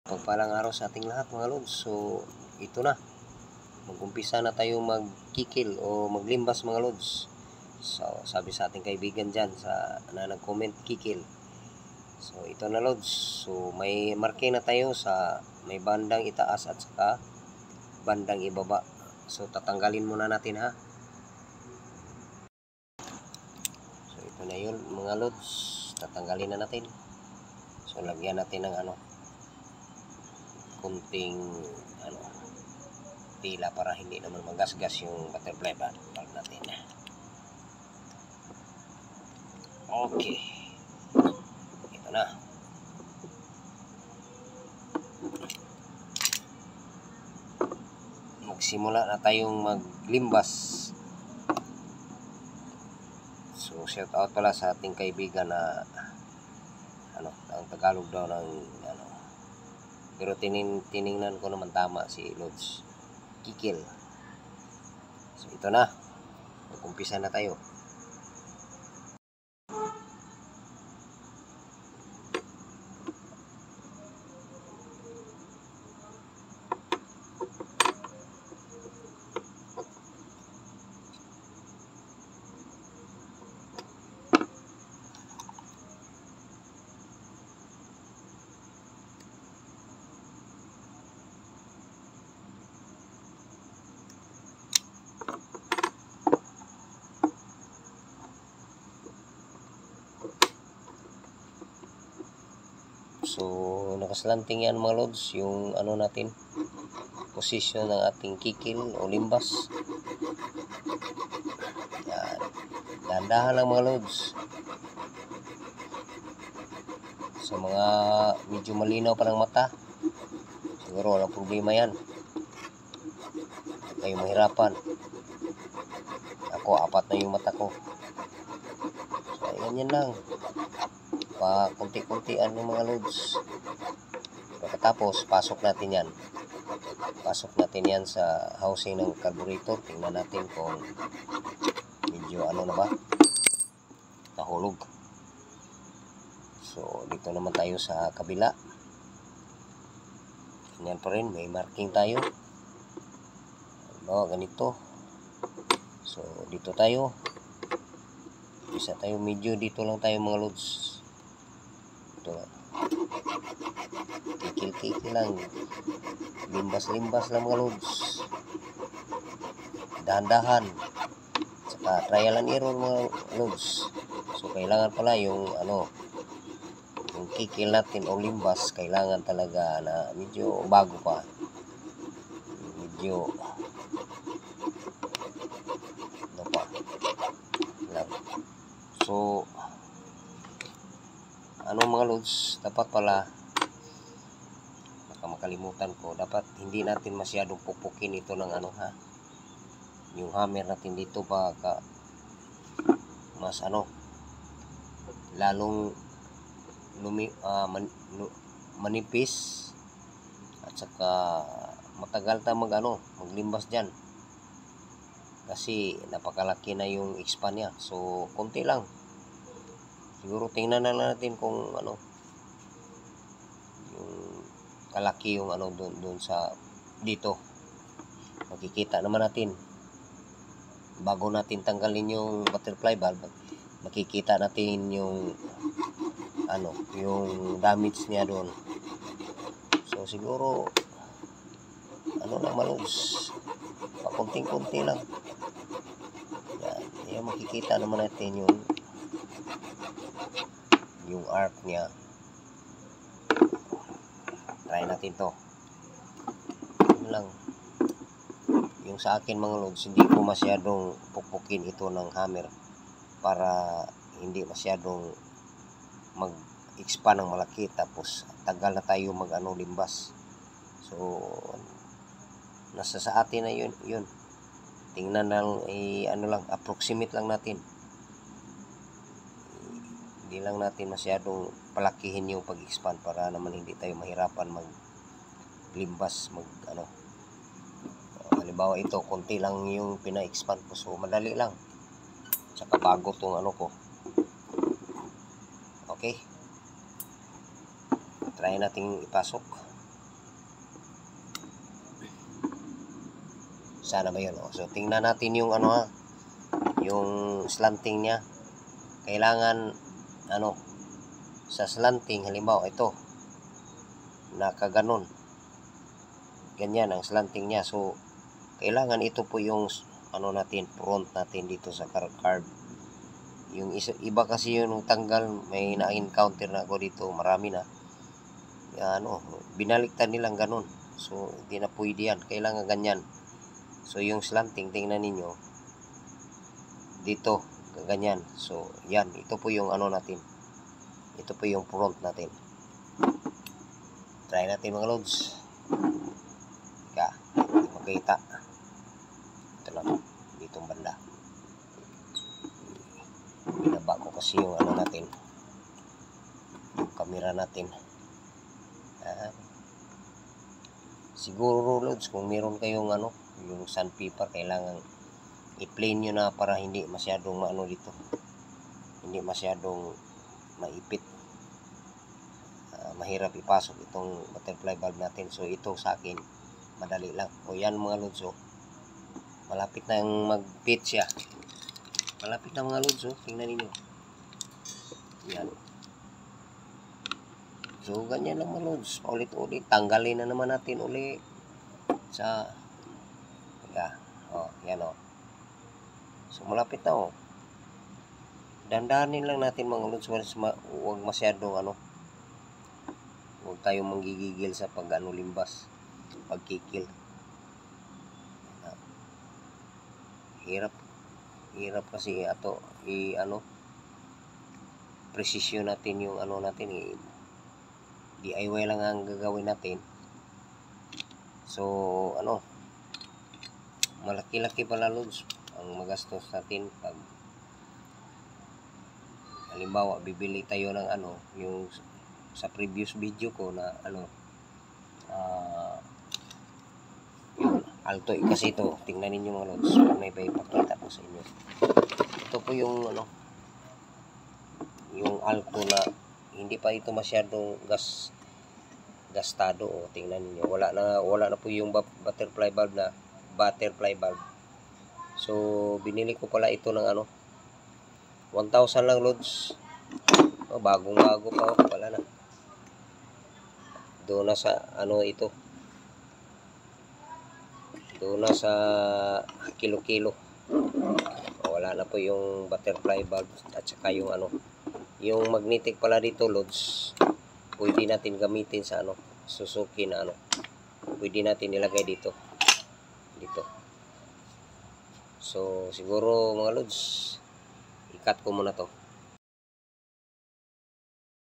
Pagpalang araw sa ating lahat mga lods. So ito na, mag-umpisa na tayo magkikil o maglimbas mga lods. So sabi sa ating kaibigan dyan na nag-comment, kikil. So ito na lods. So may marking na tayo sa may bandang itaas at saka bandang ibaba. So tatanggalin muna natin ha. So ito na yun mga lods, tatanggalin na natin. So lagyan natin ng kunting tila para hindi naman magasgas yung butterfly bulb natin. Okay, ito na. Magsimula na tayong maglimbas. So shout out pala sa ating kaibigan na ang Tagalog daw ng pero tiningnan ko naman tama si Lods, kikil. So ito na, mag-umpisa na tayo. So nakaslanting yan mga lods, yung natin, position ng ating kikil o limbas. Yan, dahan-dahan lang mga lods. Sa mga medyo malinaw pa ng mata, siguro walang problema yan, kayo mahirapan. Ako, 4 na yung mata ko. So yan lang, pa kunti-kuntian ng mga lods. Pagkatapos pasok natin yan sa housing ng carburetor. Tingnan natin kung medyo na ba, nahulog. So dito naman tayo sa kabila, ganyan pa rin, may marking tayo, ganito. So dito tayo, isa tayo, medyo dito lang tayo mga lods. Ito, kikil lang, limbas lang mga lods, dahan-dahan, saka trial and error mga lods. So kailangan pala yung yung kikil natin o limbas, kailangan talaga na medyo bago pa, medyo pa lang. So mga lods, dapat pala, baka makalimutan ko, dapat hindi natin masyadong pupukin ito ng yung hammer natin dito, baka mas lalong manipis at saka matagal ta maglimbas dyan kasi napakalaki na yung expand niya. So konti lang, siguro tingnan na natin kung yung kalaki yung doon sa dito. Makikita naman natin bago natin tanggalin yung butterfly bulb, makikita natin yung yung damage niya doon. So siguro lang malos, pakunting-kunti lang yan, makikita naman natin yung arc niya. Try natin to. Lang yung sa akin mga lods, hindi ko masyadong pupukin ito ng hammer para hindi masyadong mag-expand ng malaki, tapos tagal na tayo limbas. So nasa sa atin na yun. Tingnan lang, lang, approximate lang natin. Hindi lang natin masyadong palakihin yung pag-expand para naman hindi tayo mahirapan maglimbas, halimbawa ito, konti lang yung pina-expand ko, so madali lang, tsaka bago tong ko. Okay, try natin ipasok. Sana ba yun? So, tingnan natin yung ano ha, yung slanting niya. Kailangan, ano, sa slanting, halimbawa, ito, nakaganon. Ganyan ang slanting niya. So, kailangan ito po yung, ano natin, front natin dito sa carb. Yung iba kasi yung tanggal, may na-encounter na ako dito, marami na. Ano, binaliktad nilang ganun. So, hindi na pwede yan. Kailangan ganyan. So, yung slanting, tingnan ninyo, dito, ganyan. So, yan. Ito po yung ano natin. Ito po yung front natin. Try natin mga lods. Ika, makita. Ito lang. Ditong banda. Binaba ko kasi yung ano natin. Yung camera natin. Siguro lods, kung meron kayong ano, yung sandpaper, kailangan i-plane nyo na para hindi masyadong maano dito, hindi masyadong maipit, mahirap ipasok itong butterfly bulb natin. So ito sa akin madali lang. O yan mga lods, malapit na yung mag-fit siya, malapit na mga lods. Tingnan niyo yan. So ganyan lang mga lods, paulit-ulit, tanggalin na naman natin uli sa yan. So malapit na. Dandanin lang natin mga lods, huwag masyadong ano, huwag tayong manggigigil sa pag limbas, pagkikil. Hirap kasi ato precision natin yung ano natin, DIY lang ang gagawin natin. So ano, malaki-laki pala lods ang magastos natin pag halimbawa bibili tayo ng ano, yung sa previous video ko na ano, yun, alto kasi ito, tingnan ninyo mga lods, may ipakita ko sa inyo. Ito po yung ano, yung alto na hindi pa ito masyadong gastado. Tingnan niyo, wala na po yung butterfly bulb. So binili ko pala ito ng ano, 1,000 lang lods. Bagong-bago pa pala na. Doon na sa ano ito. Doon na sa kilo-kilo. Wala na po yung butterfly bulb at saka yung ano, yung magnetic pala dito lods. Pwede natin gamitin sa ano, Suzuki na ano. Pwede natin ilagay dito. So siguro mga lods, ikat ko muna to.